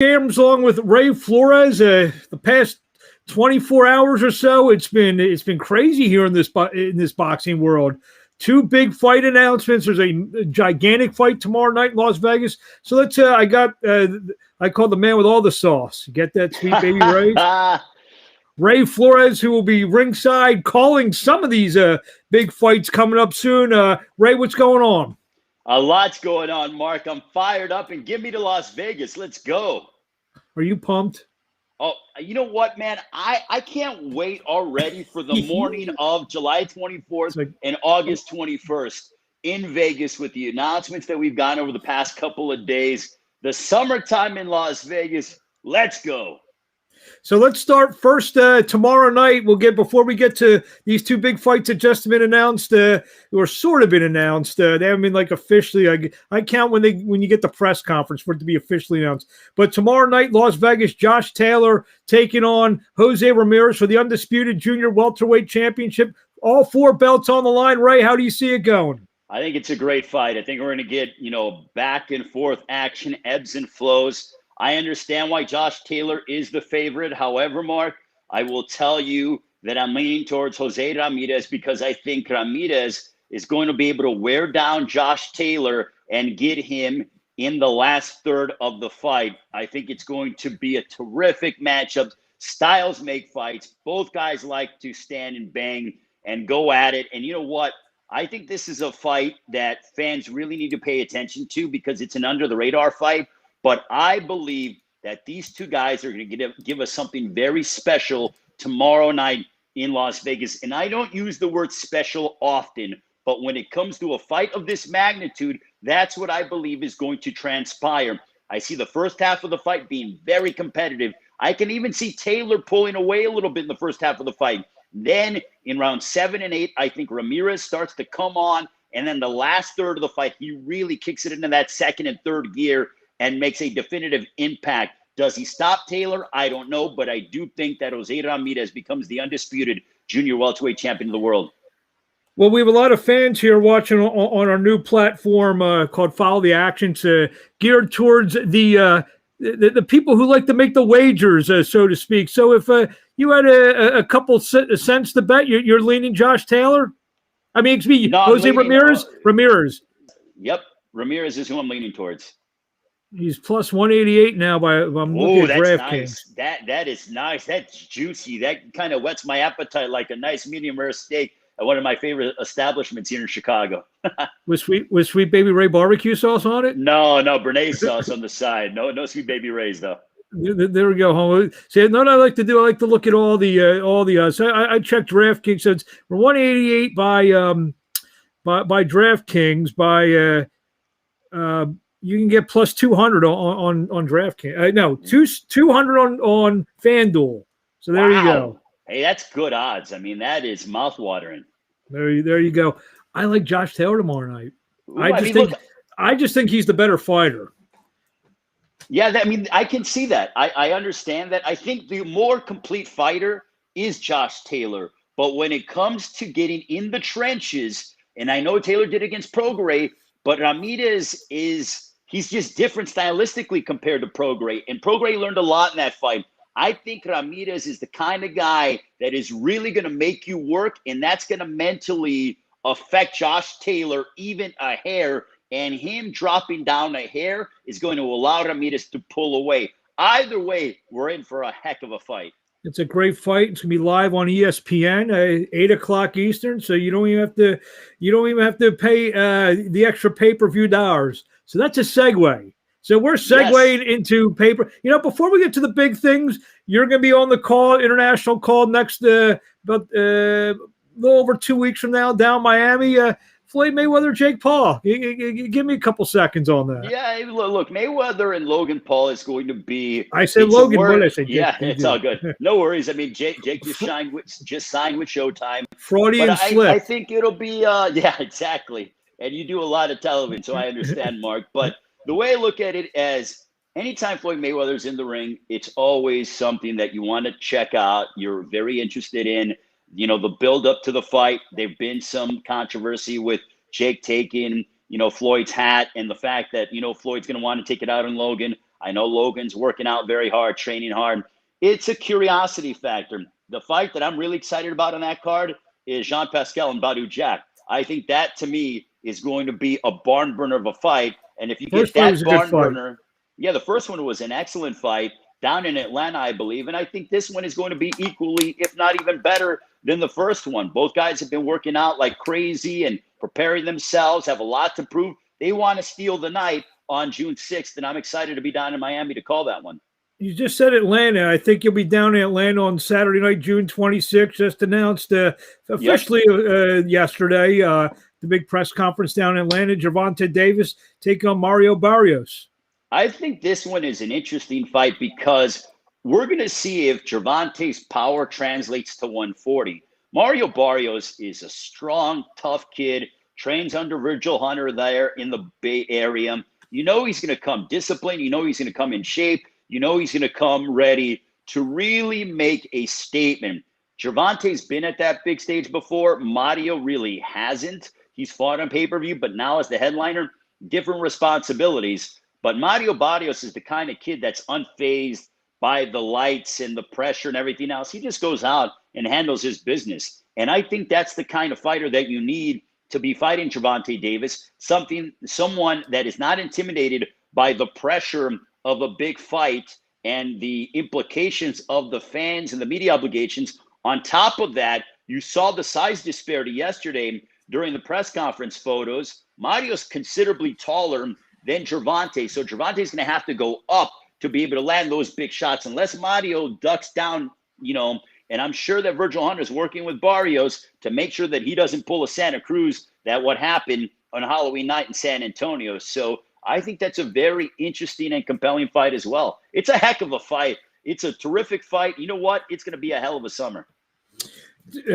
Abrams along with Ray Flores. The past 24 hours or so, it's been crazy here in this boxing world. Two big fight announcements. There's a gigantic fight tomorrow night in Las Vegas. So let's. I call the man with all the sauce. Get that, Sweet Baby Ray. Ray Flores, who will be ringside calling some of these big fights coming up soon. Ray, what's going on? A lot's going on, Mark. I'm fired up, and give me to Las Vegas. Let's go. Are you pumped? Oh, you know what, man? I can't wait already for the morning of July 24th and August 21st in Vegas with the announcements that we've gotten over the past couple of days. The summertime in Las Vegas. Let's go. So let's start first tomorrow night. Before we get to these two big fights that just been announced, or sort of been announced. They haven't been like officially. I count when you get the press conference for it to be officially announced. But tomorrow night, Las Vegas, Josh Taylor taking on Jose Ramirez for the undisputed junior welterweight championship. All four belts on the line. Ray, how do you see it going? I think it's a great fight. I think we're going to get back and forth action, ebbs and flows. I understand why Josh Taylor is the favorite. However, Mark, I will tell you that I'm leaning towards Jose Ramirez because I think Ramirez is going to be able to wear down Josh Taylor and get him in the last third of the fight. I think it's going to be a terrific matchup. Styles make fights. Both guys like to stand and bang and go at it. And you know what? I think this is a fight that fans really need to pay attention to because it's an under-the-radar fight. But I believe that these two guys are going to give us something very special tomorrow night in Las Vegas. And I don't use the word special often, but when it comes to a fight of this magnitude, that's what I believe is going to transpire. I see the first half of the fight being very competitive. I can even see Taylor pulling away a little bit in the first half of the fight. Then in round 7 and 8, I think Ramirez starts to come on. And then the last third of the fight, he really kicks it into that second and third gear and makes a definitive impact. Does he stop Taylor? I don't know, but I do think that Jose Ramirez becomes the undisputed junior welterweight champion of the world. Well, we have a lot of fans here watching on our new platform called Follow the Actions, geared towards the people who like to make the wagers, so to speak. So if you had a couple cents to bet, you're leaning Josh Taylor? I mean, excuse me, no, Jose Ramirez? Ramirez. Yep, Ramirez is who I'm leaning towards. He's plus 188 now I'm looking at Draftkings. Nice. That is nice. That's juicy. That kind of whets my appetite like a nice medium rare steak at one of my favorite establishments here in Chicago. with Sweet Baby Ray barbecue sauce on it? No, Béarnaise sauce on the side. No Sweet Baby Ray's though. There we go. See, what I like to do, I like to look at all the. So I checked Draftkings. So it's 188 by Draftkings you can get plus 200 on DraftKings. 200 on FanDuel. So there you go. Hey, that's good odds. I mean, that is mouthwatering. There you go. I like Josh Taylor tomorrow night. I just think he's the better fighter. Yeah, I can see that. I understand that. I think the more complete fighter is Josh Taylor. But when it comes to getting in the trenches, and I know Taylor did against Prograis, but Ramirez he's just different stylistically compared to Prograis. And Prograis learned a lot in that fight. I think Ramirez is the kind of guy that is really going to make you work, and that's going to mentally affect Josh Taylor even a hair. And him dropping down a hair is going to allow Ramirez to pull away. Either way, we're in for a heck of a fight. It's a great fight. It's gonna be live on ESPN, 8:00 Eastern. So you don't even have to pay the extra pay-per-view dollars. So that's a segue. So we're segueing into paper. Before we get to the big things, you're gonna be on the call, international call next about a little over 2 weeks from now down Miami. Floyd Mayweather, Jake Paul. Give me a couple seconds on that. Yeah, look, Mayweather and Logan Paul is going to be. I said Logan, but I said Jake. Yeah, it's all good. No worries. I mean, Jake just signed with Showtime. Freudian slip. I think it'll be. Yeah, exactly. And you do a lot of television, so I understand, Mark. But the way I look at it as anytime Floyd Mayweather's in the ring, it's always something that you want to check out. You're very interested in. The build up to the fight. There've been some controversy with Jake taking, Floyd's hat and the fact that, Floyd's going to want to take it out on Logan. I know Logan's working out very hard, training hard. It's a curiosity factor. The fight that I'm really excited about on that card is Jean Pascal and Badu Jack. I think that, to me, is going to be a barn burner of a fight. And if you get that barn burner, yeah, the first one was an excellent fight down in Atlanta, I believe. And I think this one is going to be equally, if not even better, than the first one. Both guys have been working out like crazy and preparing themselves, have a lot to prove. They want to steal the night on June 6th, and I'm excited to be down in Miami to call that one. You just said Atlanta. I think you'll be down in Atlanta on Saturday night, June 26th, just announced officially yesterday. The big press conference down in Atlanta. Gervonta Davis take on Mario Barrios. I think this one is an interesting fight because we're going to see if Gervonta's power translates to 140. Mario Barrios is a strong, tough kid, trains under Virgil Hunter there in the Bay Area. You know he's going to come disciplined. You know he's going to come in shape. You know he's going to come ready to really make a statement. Gervonta's been at that big stage before. Mario really hasn't. He's fought on pay-per-view, but now as the headliner, different responsibilities. But Mario Barrios is the kind of kid that's unfazed by the lights and the pressure and everything else. He just goes out and handles his business. And I think that's the kind of fighter that you need to be fighting Gervonta Davis, someone that is not intimidated by the pressure of a big fight and the implications of the fans and the media obligations. On top of that, you saw the size disparity yesterday during the press conference photos. Mario's considerably taller than Gervonta, so Gervonta's going to have to go up to be able to land those big shots unless Mario ducks down, and I'm sure that Virgil Hunter is working with Barrios to make sure that he doesn't pull a Santa Cruz, that what happened on Halloween night in San Antonio. So I think that's a very interesting and compelling fight as well. It's a heck of a fight. It's a terrific fight. You know what? It's going to be a hell of a summer.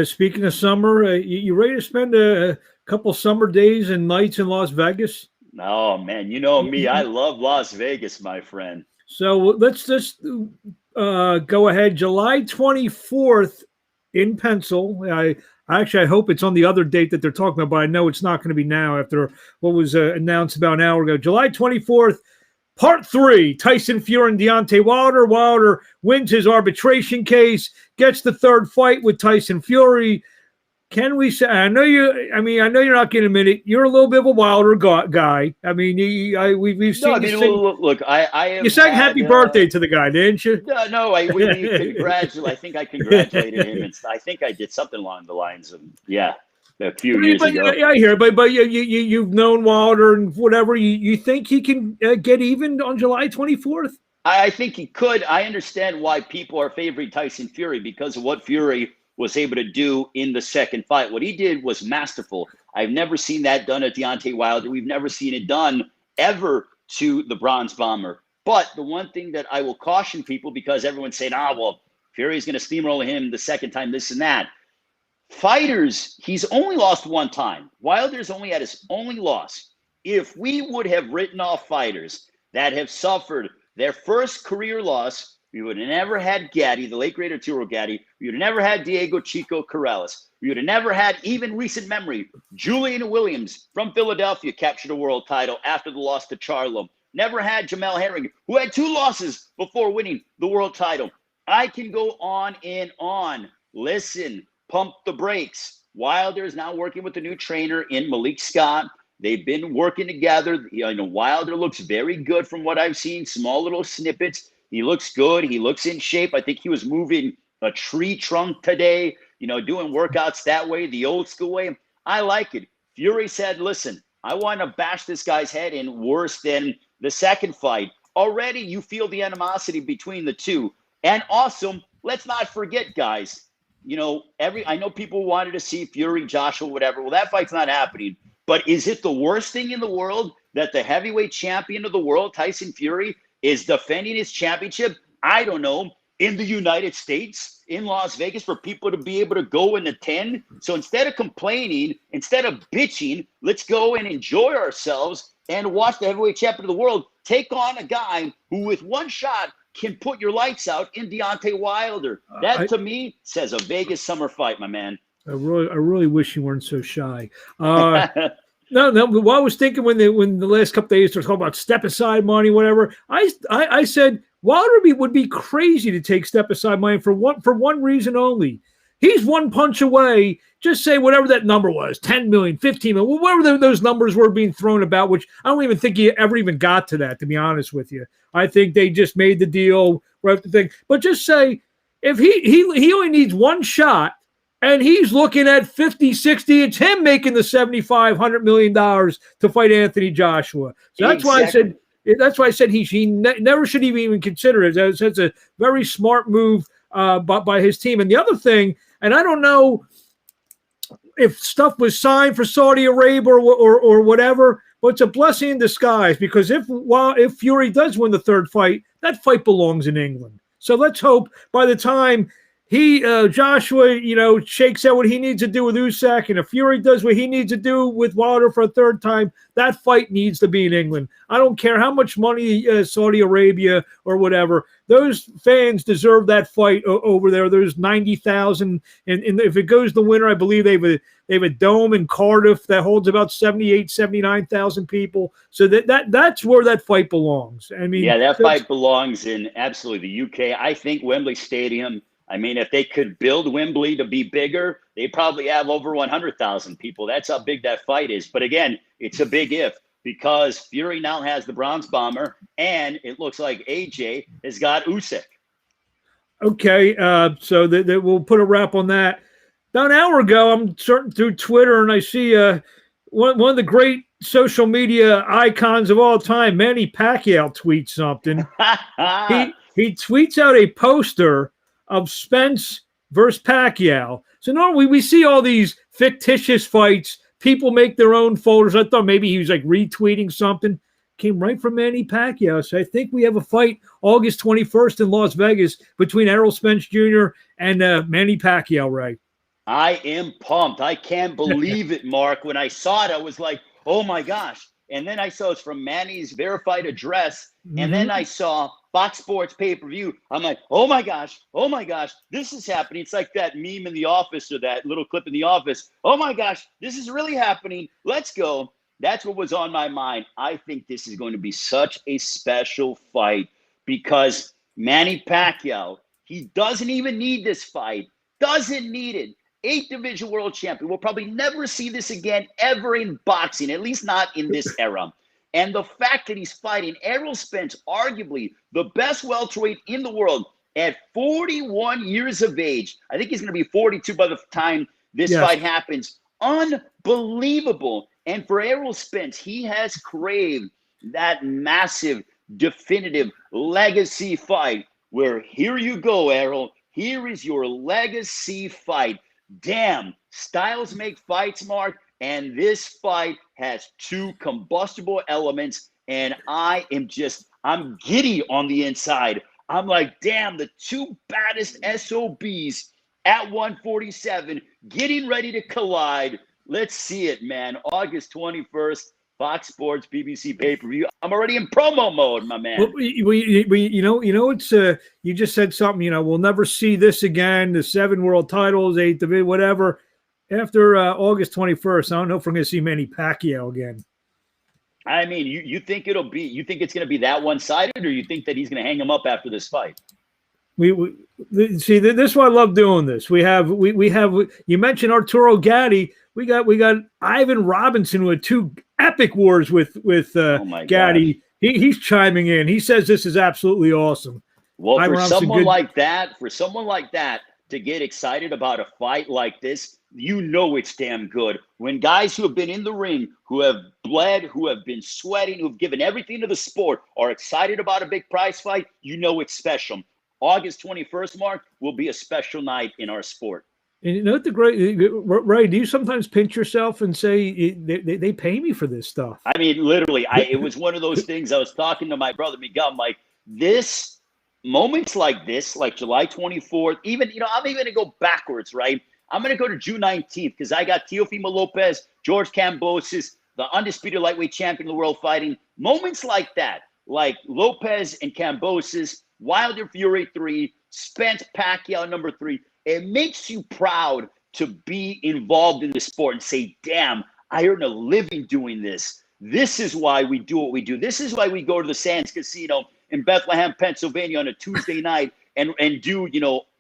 Speaking of summer, you ready to spend a couple summer days and nights in Las Vegas? Oh, man, you know me. I love Las Vegas, my friend. So let's just go ahead. July 24th in Pencil. I hope it's on the other date that they're talking about, but I know it's not going to be now after what was announced about an hour ago. July 24th, Part 3, Tyson Fury and Deontay Wilder. Wilder wins his arbitration case, gets the third fight with Tyson Fury. Can we say? I know you're not going to admit it. You're a little bit of a Wilder guy. I mean, we've seen. No, I mean, look, I you sang happy birthday to the guy, didn't you? No, we congratulated. I think I congratulated him, and I think I did something along the lines of a few years ago. Yeah, I hear, but you've known Wilder and whatever. You think he can get even on July 24th? I think he could. I understand why people are favoring Tyson Fury because of what Fury was able to do in the second fight. What he did was masterful. I've never seen that done at Deontay Wilder. We've never seen it done ever to the Bronze Bomber. But the one thing that I will caution people, because everyone's saying, Fury's going to steamroll him the second time, this and that. Fighters, he's only lost one time. Wilder's only had his only loss. If we would have written off fighters that have suffered their first career loss, we would have never had Gaddy, the late great Arturo Gaddy. We would have never had Diego Chico Corrales. We would have never had, even recent memory, Julian Williams from Philadelphia captured a world title after the loss to Charlo. Never had Jamel Herring, who had 2 losses before winning the world title. I can go on and on. Listen, pump the brakes. Wilder is now working with the new trainer in Malik Scott. They've been working together. Wilder looks very good from what I've seen. Small little snippets. He looks good. He looks in shape. I think he was moving a tree trunk today, doing workouts that way, the old school way. I like it. Fury said, listen, I want to bash this guy's head in worse than the second fight. Already you feel the animosity between the two. And also, let's not forget, guys, I know people wanted to see Fury, Joshua, whatever. Well, that fight's not happening. But is it the worst thing in the world that the heavyweight champion of the world, Tyson Fury, is defending his championship, I don't know, in the United States, in Las Vegas, for people to be able to go and attend? So instead of complaining, instead of bitching, let's go and enjoy ourselves and watch the heavyweight champion of the world take on a guy who with one shot can put your lights out in Deontay Wilder. That, to me, says a Vegas summer fight, my man. I really wish you weren't so shy. No, no. But what I was thinking when the last couple days they're talking about step aside money, whatever. I said Wilder would be crazy to take step aside money for one reason only. He's one punch away. Just say whatever that number was, 10 million, 15 million, whatever those numbers were being thrown about, which I don't even think he ever even got to that, to be honest with you. I think they just made the deal, wrote the thing. But just say if he only needs one shot and he's looking at 50, 60, it's him making the $75, $100 million to fight Anthony Joshua. So that's why I said he never should even consider it. That's a very smart move by his team. And the other thing, and I don't know if stuff was signed for Saudi Arabia or whatever, but it's a blessing in disguise because if Fury does win the third fight, that fight belongs in England. So let's hope by the time Joshua, shakes out what he needs to do with Usyk, and if Fury does what he needs to do with Wilder for a third time, that fight needs to be in England. I don't care how much money Saudi Arabia or whatever. Those fans deserve that fight over there. There's 90,000, and if it goes the winner, I believe they have a dome in Cardiff that holds about 79,000 people. So that's where that fight belongs. I mean, yeah, that fight belongs in absolutely the UK. I think Wembley Stadium. I mean, if they could build Wembley to be bigger, they probably have over 100,000 people. That's how big that fight is. But again, it's a big if because Fury now has the Bronze Bomber, and it looks like AJ has got Usyk. Okay, so we'll put a wrap on that. About an hour ago, I'm searching through Twitter, and I see one of the great social media icons of all time, Manny Pacquiao, tweets something. He tweets out a poster of Spence versus Pacquiao. So normally we see all these fictitious fights. People make their own folders. I thought maybe he was like retweeting something. Came right from Manny Pacquiao. So I think we have a fight August 21st in Las Vegas between Errol Spence Jr. and Manny Pacquiao, Ray. I am pumped. I can't believe it, Mark. When I saw it, I was like, oh my gosh. And then I saw it's from Manny's verified address. And then I saw Fox Sports pay-per-view. I'm like, oh my gosh, this is happening. It's like that meme in The Office or that little clip in The Office. Oh my gosh, this is really happening. Let's go. That's what was on my mind. I think this is going to be such a special fight because Manny Pacquiao, he doesn't even need this fight. Doesn't need it. 8th division world champion. We'll probably never see this again ever in boxing, at least not in this era. And the fact that he's fighting Errol Spence, arguably the best welterweight in the world, at 41 years of age. I think he's going to be 42 by the time this fight happens. Unbelievable. And for Errol Spence, he has craved that massive, definitive legacy fight where here you go, Errol. Here is your legacy fight. Damn, styles make fights, Mark. And this fight has two combustible elements, and I'm giddy on the inside. I'm like, damn, the two baddest SOBs at 147 getting ready to collide. Let's see it, man. August 21st, Fox Sports, BBC pay-per-view. I'm already in promo mode, my man. Well, it's you just said something. We'll never see this again. The 7 world titles, 8 division, whatever. After August 21st, I don't know if we're going to see Manny Pacquiao again. I mean, you think it's going to be that one-sided, or you think that he's going to hang him up after this fight? See, this is why I love doing this. We have you mentioned Arturo Gaddy. We got Ivan Robinson who had 2 epic wars with Gaddy. He's chiming in. He says this is absolutely awesome. Well, for someone like that to get excited about a fight like this, it's damn good. When guys who have been in the ring, who have bled, who have been sweating, who've given everything to the sport, are excited about a big prize fight, it's special. August 21st, Mark, will be a special night in our sport. And the great Ray, do you sometimes pinch yourself and say they pay me for this stuff? I mean, literally, it was one of those things. I was talking to my brother Miguel. I'm like, moments like this, like July 24th, even I'm even gonna go backwards, right? I'm going to go to June 19th because I got Teofimo Lopez, George Kambosos, the undisputed lightweight champion of the world fighting. Moments like that, like Lopez and Kambosos, Wilder Fury 3, Spence Pacquiao number 3, it makes you proud to be involved in the sport and say, damn, I earn a living doing this. This is why we do what we do. This is why we go to the Sands Casino in Bethlehem, Pennsylvania on a Tuesday night and do,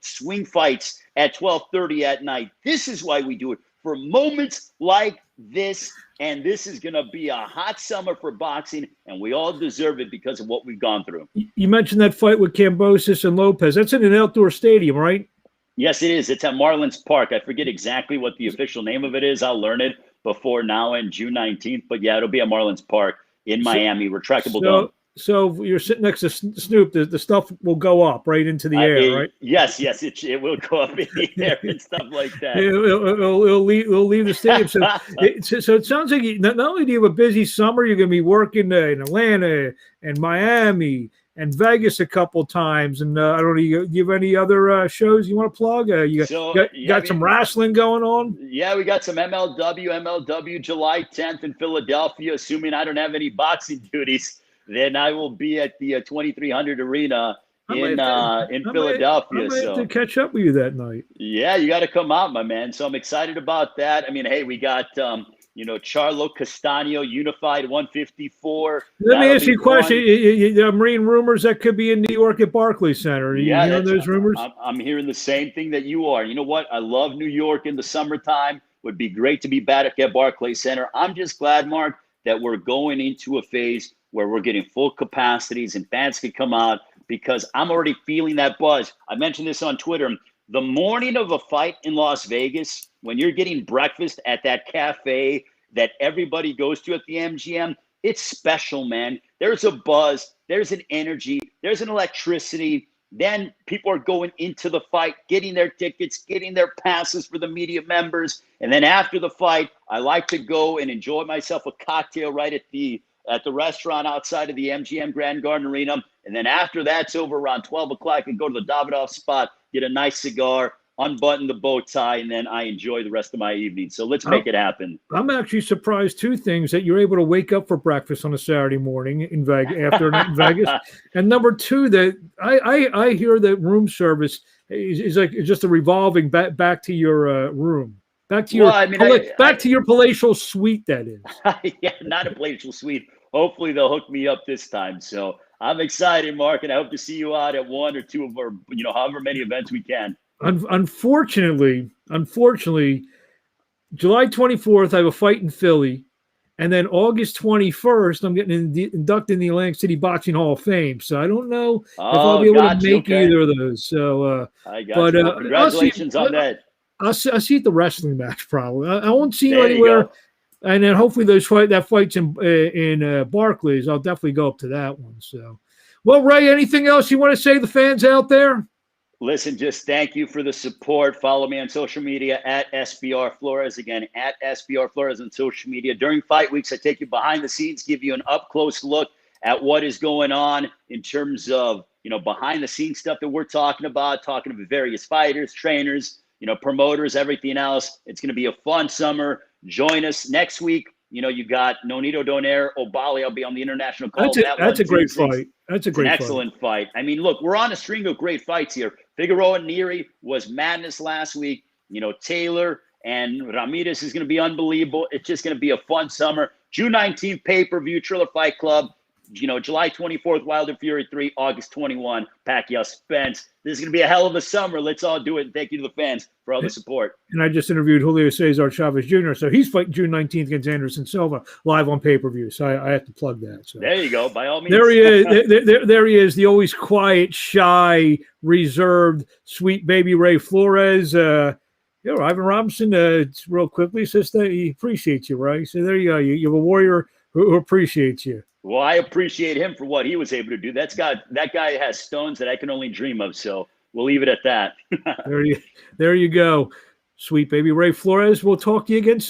swing fights at 12:30 at night. This is why we do it, for moments like this. And this is going to be a hot summer for boxing, and we all deserve it because of what we've gone through. You mentioned that fight with Kambosos and Lopez. That's in an outdoor stadium, right? Yes, it is. It's at Marlins Park. I forget exactly what the official name of it is. I'll learn it before now and June 19th. But yeah, it'll be at Marlins Park in Miami, retractable dome. So you're sitting next to Snoop. The stuff will go up right into the air, right? Yes, it will go up in the air and stuff like that. It'll leave the stadium. So it sounds like not only do you have a busy summer, you're going to be working in Atlanta and Miami and Vegas a couple times. And I don't know, you have any other shows you want to plug? You got some wrestling going on? Yeah, we got some MLW July 10th in Philadelphia, assuming I don't have any boxing duties. Then I will be at the 2300 Arena in Philadelphia. I might have to catch up with you that night. Yeah, you got to come out, my man. So I'm excited about that. I mean, hey, we got Charlo Castano Unified 154. Let me ask you a question. I'm reading rumors that could be in New York at Barclays Center. Are you hearing those rumors? I'm hearing the same thing that you are. You know what? I love New York in the summertime. Would be great to be back at Barclays Center. I'm just glad, Mark, that we're going into a phase where we're getting full capacities and fans can come out, because I'm already feeling that buzz. I mentioned this on Twitter. The morning of a fight in Las Vegas, when you're getting breakfast at that cafe that everybody goes to at the MGM, it's special, man. There's a buzz, there's an energy, there's an electricity. Then people are going into the fight, getting their tickets, getting their passes for the media members. And then after the fight, I like to go and enjoy myself a cocktail right at the restaurant outside of the MGM Grand Garden Arena. And then after that's over, around 12 o'clock, I go to the Davidoff spot, get a nice cigar, unbutton the bow tie, and then I enjoy the rest of my evening. So let's make it happen. I'm actually surprised two things: that you're able to wake up for breakfast on a Saturday morning in Vegas, after a night in Vegas. And number two, that I hear that room service is like just a revolving back to your room. Back to your palatial suite, that is. Yeah, not a palatial suite. Hopefully they'll hook me up this time. So I'm excited, Mark, and I hope to see you out at one or two of our, however many events we can. Unfortunately, July 24th, I have a fight in Philly. And then August 21st, I'm getting inducted in the Atlantic City Boxing Hall of Fame. So I don't know if I'll be able to make either of those. So, I got you. Congratulations on that. I'll see at the wrestling match probably. I won't see you anywhere. And then hopefully that fight's in Barclays. I'll definitely go up to that one. So, well, Ray, anything else you want to say to the fans out there? Listen, just thank you for the support. Follow me on social media at SBR Flores. Again, at SBR Flores on social media. During fight weeks, I take you behind the scenes, give you an up-close look at what is going on in terms of, behind the scenes stuff that we're talking about, talking to various fighters, trainers, promoters, everything else. It's going to be a fun summer. Join us next week. You got Nonito Donaire, Obali. I'll be on the international call. That's a great fight. That's an excellent fight. I mean, look, we're on a string of great fights here. Figueroa Neri was madness last week. Taylor and Ramirez is going to be unbelievable. It's just going to be a fun summer. June 19th, pay-per-view, Triller Fight Club. July 24th, Wilder Fury 3, August 21, Pacquiao Spence. This is going to be a hell of a summer. Let's all do it. And thank you to the fans for all the support. And I just interviewed Julio Cesar Chavez Jr., so he's fighting June 19th against Anderson Silva live on pay-per-view. So I have to plug that. So there you go. By all means. There he is. There he is, the always quiet, shy, reserved, sweet baby Ray Flores. Ivan Robinson, real quickly, says that he appreciates you, right? So there you go. You have a warrior who appreciates you. Well, I appreciate him for what he was able to do. That guy has stones that I can only dream of. So we'll leave it at that. There you go. Sweet baby Ray Flores. We'll talk to you again soon.